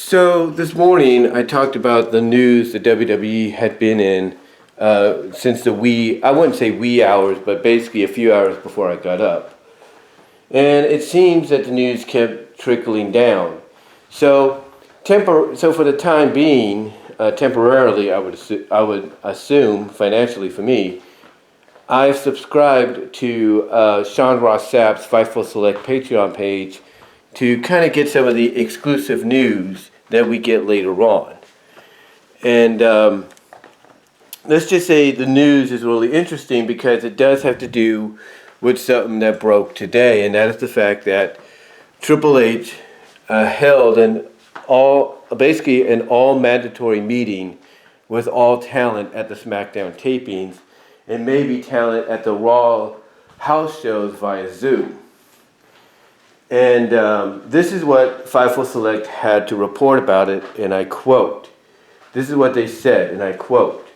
So this morning I talked about the news the WWE had been in since I wouldn't say wee hours, but basically a few hours before I got up. And it seems that the news kept trickling down. So for the time being, temporarily, I would assume financially for me, I've subscribed to Sean Ross Sapp's Fightful Select Patreon page to kind of get some of the exclusive news that we get later on. And let's just say the news is really interesting because it does have to do with something that broke today, and that is the fact that Triple H held an all mandatory meeting with all talent at the Smackdown tapings and maybe talent at the Raw house shows via Zoom. And this is what Fightful Select had to report about it, and I quote. This is what they said, and I quote.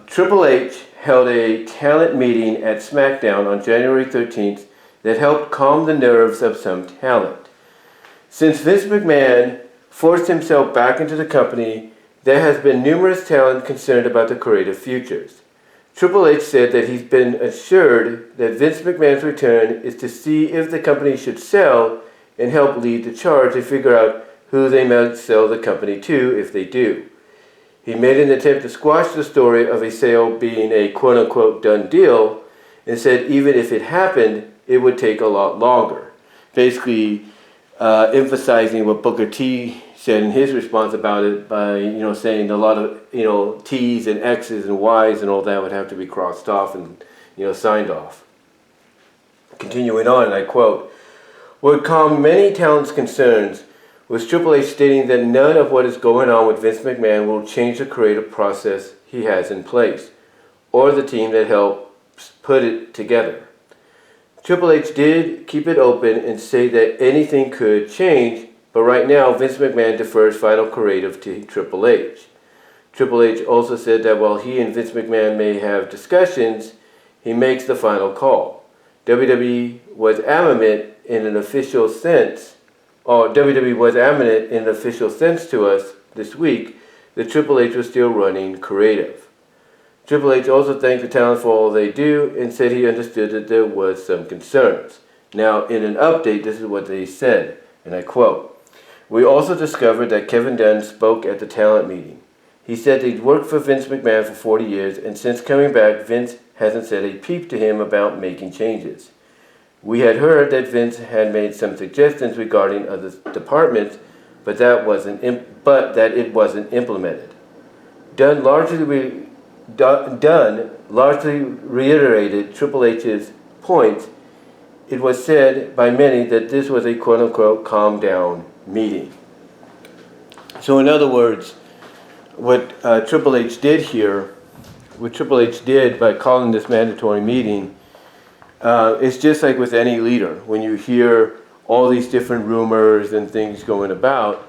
Triple H held a talent meeting at Smackdown on January 13th that helped calm the nerves of some talent. Since Vince McMahon forced himself back into the company, there has been numerous talent concerned about the creative futures. Triple H said that he's been assured that Vince McMahon's return is to see if the company should sell and help lead the charge and figure out who they might sell the company to if they do. He made an attempt to squash the story of a sale being a quote-unquote done deal and said even if it happened, it would take a lot longer. Basically emphasizing what Booker T said in his response about it by, saying a lot of, T's and X's and Y's and all that would have to be crossed off and, signed off. Continuing on, I quote, "What calmed many talent's concerns was Triple H stating that none of what is going on with Vince McMahon will change the creative process he has in place, or the team that helps put it together. Triple H did keep it open and say that anything could change, but right now Vince McMahon defers final creative to Triple H. Triple H also said that while he and Vince McMahon may have discussions, he makes the final call. WWE was adamant in an official sense to us this week that Triple H was still running creative. Triple H also thanked the talent for all they do and said he understood that there was some concerns. Now, in an update, this is what they said, and I quote, "We also discovered that Kevin Dunn spoke at the talent meeting. He said he'd worked for Vince McMahon for 40 years, and since coming back, Vince hasn't said a peep to him about making changes. We had heard that Vince had made some suggestions regarding other departments, but that it wasn't implemented. Dunn largely reiterated Triple H's points. It was said by many that this was a quote-unquote calm down meeting." So in other words, what Triple H did by calling this mandatory meeting, it's just like with any leader. When you hear all these different rumors and things going about,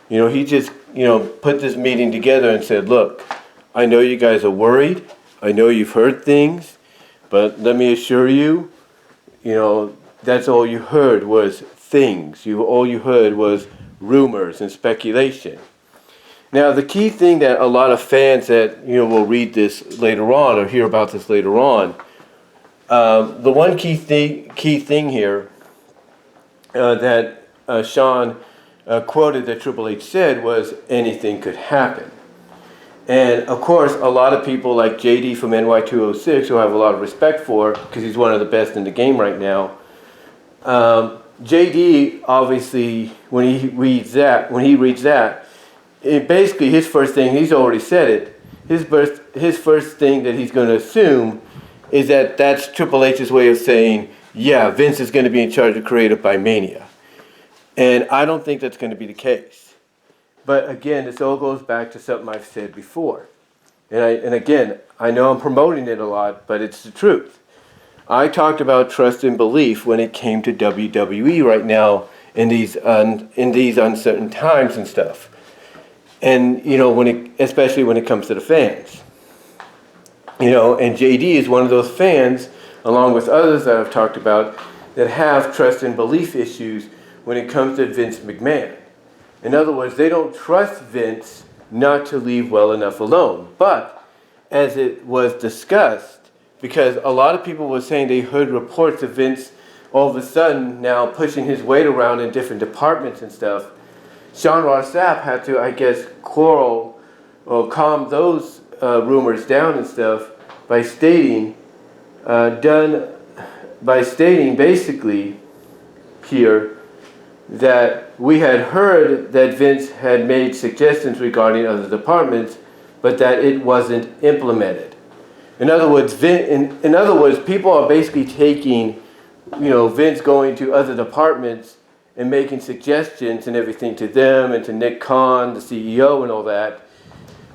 he just, put this meeting together and said, look, I know you guys are worried. I know you've heard things, but let me assure you, that's all you heard was things. All you heard was rumors and speculation. Now, the key thing that a lot of fans that, will read this later on or hear about this later on, the one key thing here that Sean quoted that Triple H said was anything could happen. And of course, a lot of people like JD from NY206, who I have a lot of respect for because he's one of the best in the game right now. JD obviously, when he reads that, basically his first thing, he's already said it. His first thing that he's going to assume is that that's Triple H's way of saying, yeah, Vince is going to be in charge of creative by Mania. And I don't think that's going to be the case. But again, this all goes back to something I've said before. And again, I know I'm promoting it a lot, but it's the truth. I talked about trust and belief when it came to WWE right now in these uncertain times and stuff. And, especially when it comes to the fans. And JD is one of those fans, along with others that I've talked about, that have trust and belief issues when it comes to Vince McMahon. In other words, they don't trust Vince not to leave well enough alone. But as it was discussed, because a lot of people were saying they heard reports of Vince all of a sudden now pushing his weight around in different departments and stuff, Sean Ross Sapp had to, I guess, quarrel or calm those rumors down and stuff by stating basically here that we had heard that Vince had made suggestions regarding other departments, but that it wasn't implemented. In other words, people are basically taking, Vince going to other departments and making suggestions and everything to them and to Nick Khan, the CEO, and all that,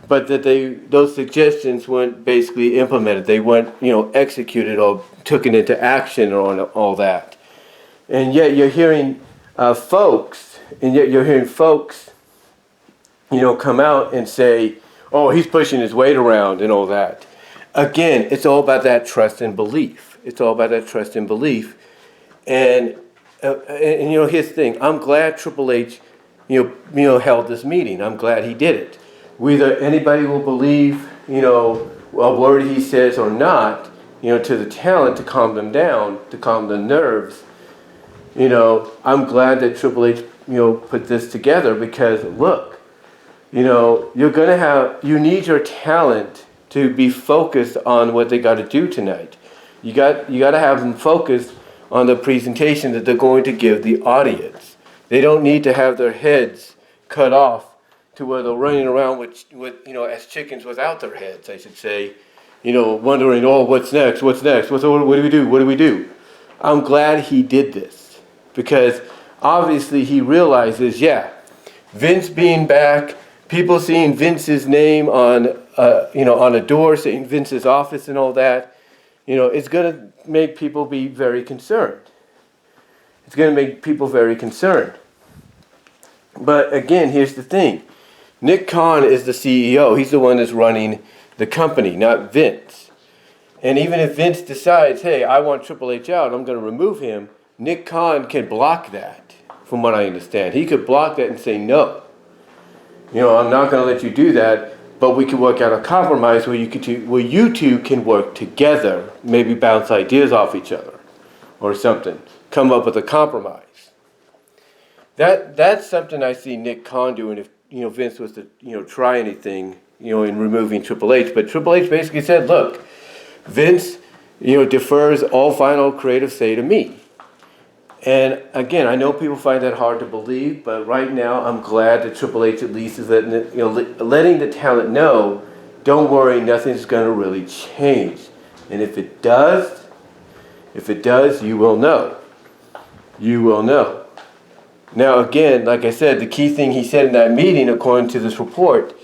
but that those suggestions weren't basically implemented. They weren't, executed or taken into action or all that. And yet you're hearing folks, come out and say, oh, he's pushing his weight around and all that. Again, it's all about that trust and belief. And here's the thing. I'm glad Triple H, held this meeting. I'm glad he did it. Whether anybody will believe, a word he says or not, to the talent to calm them down, to calm the nerves. I'm glad that Triple H, put this together because look, you need your talent to be focused on what they got to do tonight. You got to have them focused on the presentation that they're going to give the audience. They don't need to have their heads cut off to where they're running around with as chickens without their heads, I should say, wondering, oh, what's next? What do we do? I'm glad he did this because obviously he realizes, Vince being back, people seeing Vince's name on a door, saying Vince's office and all that, it's going to make people be very concerned. But again, here's the thing. Nick Khan is the CEO. He's the one that's running the company, not Vince. And even if Vince decides, hey, I want Triple H out, I'm going to remove him, Nick Khan can block that, from what I understand. He could block that and say, no. I'm not going to let you do that, but we can work out a compromise where you two can work together, maybe bounce ideas off each other or something, come up with a compromise. That's something I see Nick Khan doing if Vince was to try anything in removing Triple H. But Triple H basically said, look, Vince defers all final creative say to me. And again, I know people find that hard to believe, but right now I'm glad that Triple H at least is letting the talent know, don't worry, nothing's going to really change. And if it does, you will know. You will know. Now again, like I said, the key thing he said in that meeting, according to this report,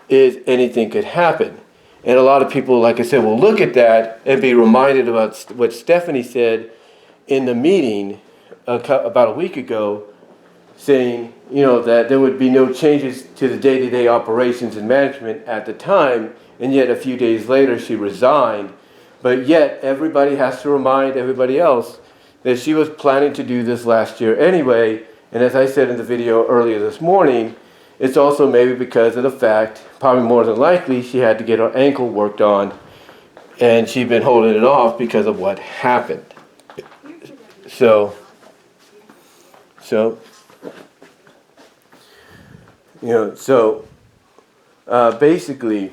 is anything could happen. And a lot of people, like I said, will look at that and be reminded about what Stephanie said in the meeting about a week ago, saying, that there would be no changes to the day-to-day operations and management at the time, and yet a few days later she resigned. But yet everybody has to remind everybody else that she was planning to do this last year anyway, and as I said in the video earlier this morning, it's also maybe because of the fact, probably more than likely, she had to get her ankle worked on, and she'd been holding it off because of what happened. So basically,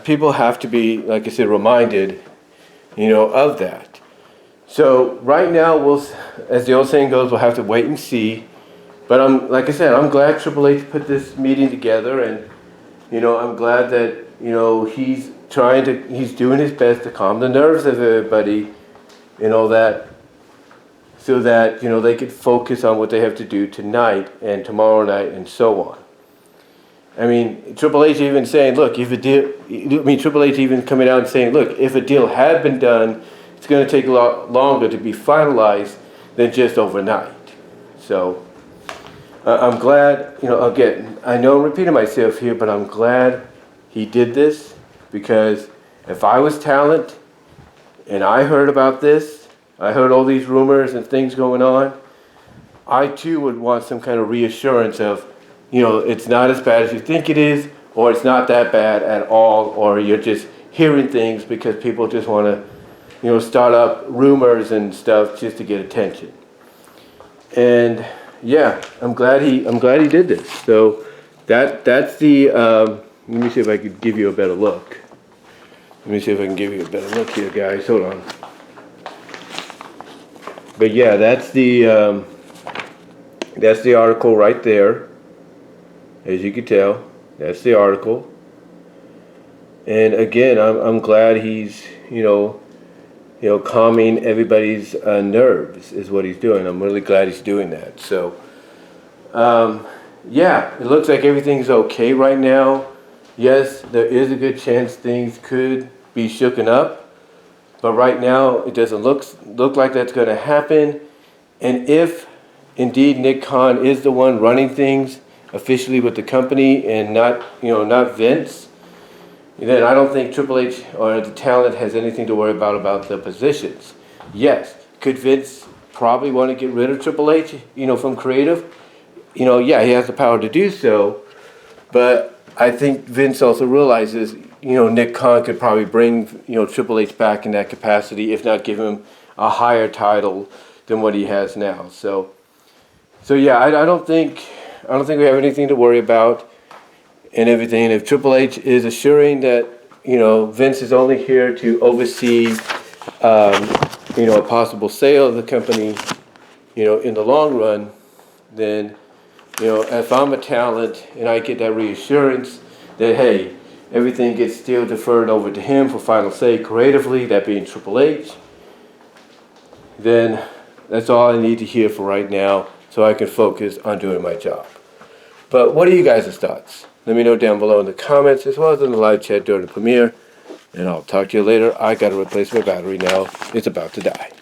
people have to be, like I said, reminded, of that. So right now, as the old saying goes, we'll have to wait and see. But I'm glad Triple H put this meeting together, and I'm glad that he's doing his best to calm the nerves of everybody, and all that, so that they could focus on what they have to do tonight and tomorrow night and so on. I mean, Triple H even saying, look, Triple H even coming out and saying, look, if a deal had been done, it's going to take a lot longer to be finalized than just overnight. So I'm glad, again, I know I'm repeating myself here, but I'm glad he did this, because if I was talent and I heard about this, I heard all these rumors and things going on. I too would want some kind of reassurance of, it's not as bad as you think it is, or it's not that bad at all, or you're just hearing things because people just want to, start up rumors and stuff just to get attention. And yeah, I'm glad he did this. So that's the. Let me see if I could give you a better look. Let me see if I can give you a better look here, guys. Hold on. But yeah, that's the article right there. As you can tell, that's the article. And again, I'm glad he's calming everybody's nerves is what he's doing. I'm really glad he's doing that. So yeah, it looks like everything's okay right now. Yes, there is a good chance things could be shooken up, but right now it doesn't look like that's going to happen. And if indeed Nick Khan is the one running things officially with the company and not Vince, then I don't think Triple H or the talent has anything to worry about the positions. Yes, could Vince probably want to get rid of Triple H, from creative? Yeah, he has the power to do so, but I think Vince also realizes, Nick Khan could probably bring, Triple H back in that capacity, if not give him a higher title than what he has now. So yeah, I don't think we have anything to worry about and everything. And if Triple H is assuring that, Vince is only here to oversee, a possible sale of the company, in the long run, then, if I'm a talent and I get that reassurance that, hey, everything gets still deferred over to him for final say creatively, that being Triple H, then that's all I need to hear for right now so I can focus on doing my job. But what are you guys' thoughts? Let me know down below in the comments as well as in the live chat during the premiere. And I'll talk to you later. I got to replace my battery now. It's about to die.